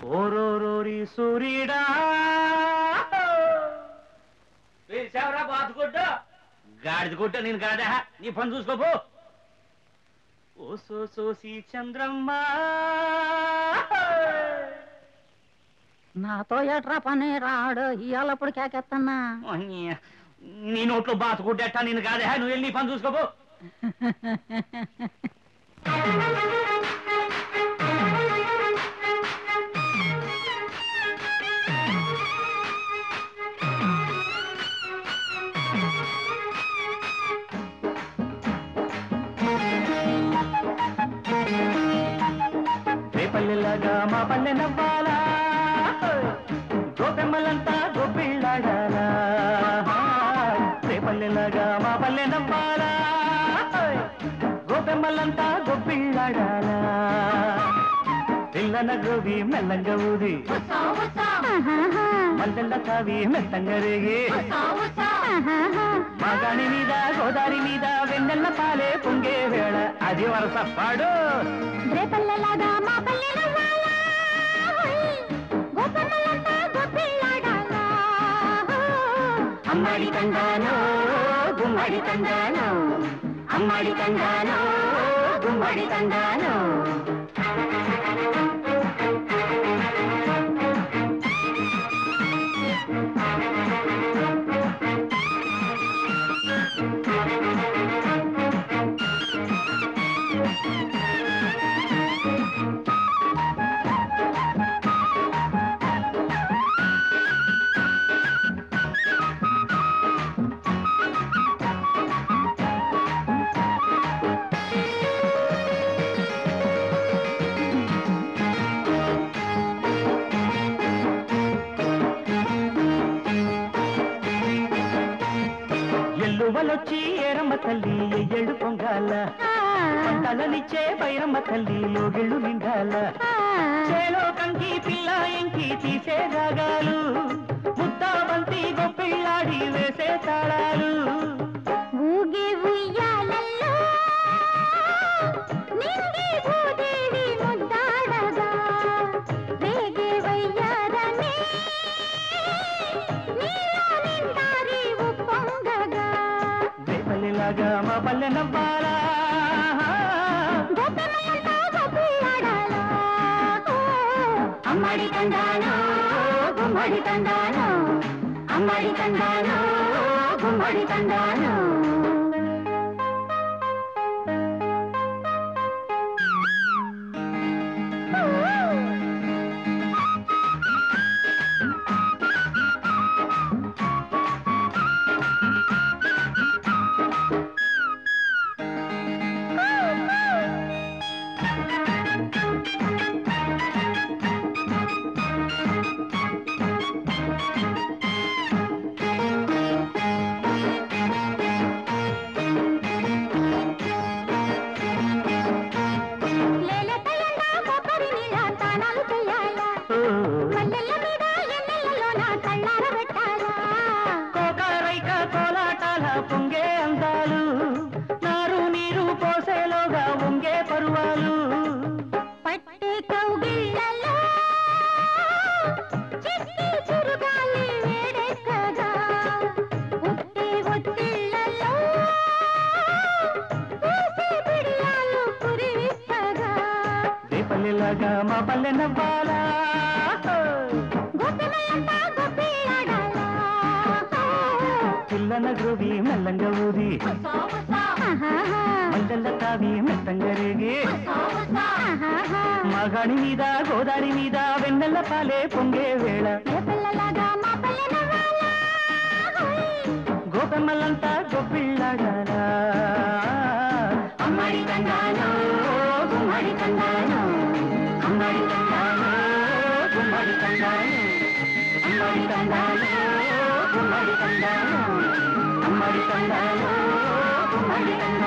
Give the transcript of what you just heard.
ఓరోరోరి సూర్యుడా పిలిచావురా బాతుగుడ్డ గాడిద గుడ్డ నేను కాదా నీ పని చూసుకోపో ఓ సోసి చంద్రమ్మ నాతో ఎట్రా పని రాడు ఇవాళప్పుడు కేకెత్తన్నా నీ నోట్లో బాతుగుడ్డెట్టా నేను కాదా నువ్వు వెళ్ళి నీ పని చూసుకోపో రేపల్లెలాగా మా పల్లె నవ్వాలా గోపెమ్మలంతా గోపిళ్ళాడాలా రేపల్లెలాగా మా పల్లె నవ్వాలా గోపెమ్మలంతా గోపిళ్ళాడాలా పిల్లన గోవి మెల్లంగా ఊది మల్లెల్ల తావి మెత్తంగా రేగి మగాణి మీద గోదారి మీద వెన్నెల్ల పాలే పొంగే వేళ అది వరస పాడు రేపల్లెలాగా మా పల్లె నవ్వాలా గోపెమ్మలంతా గోపిళ్ళాడాలా అమ్మాడి తండానో గుమ్మడి తండానో అమ్మాడి తండానో గుమ్మడి తండానో ఎల్లువలొచ్చి ఏరమ్మ తల్లి ఎయ్యళ్ళు పొంగాల పంటలనిచ్చే బైరమ్మ తల్లి లోగిళ్ళు నిండాల చేలో కంకి పిల్ల ఎంకి తీసే రాగాలు ముద్దా బంతి గొప్పిళ్ళాడి వేసే తాళాలు ఊగే ఉయ్యాలల్లో నింగి భూదేవి ముద్దాడగా వేగే వయ్యారనే నీలో నిండారి ఉప్పొంగగా రేపల్లెలాగా మా పల్లె నవ్వాలా గోపెమ్మలంతా గోపిళ్ళాడాలా అమ్మాడి తండానో గుమ్మడి తండానో అమ్మాడి తండానో గుమ్మడి తండానో పొంగే అందాలు నారు నీరు పోసేలోగా ఉంగే పరువాలు పట్టే కౌగిళ్ళలో చిట్టి చురుగాలి వేడెక్కగా ఉట్టి ఒత్తిళ్ళలో పూసే పిడియాలు కురివిప్పగా రేపల్లెలాగా మా పల్లె నవ్వాలా గోపిమలంతా గోపిళ్ళాడాలా పిల్లన గ్రోవి మెల్లంగా ఊది మల్లెల్ల తావి మెత్తంగా రేగి మగాణి మీద గోదారి మీద వెన్నెల్ల పాలే పొంగే వేళ గోపెమ్మలంతా గొప్పిళ్ళాడాలా అమ్మాడి తండానో గుమ్మడి తండానో అమ్మాడి తండానో గుమ్మడి తండానో అమ్మాడి తండానో గుమ్మడి తండానో అమ్మాడి తండానో గుమ్మడి తండానో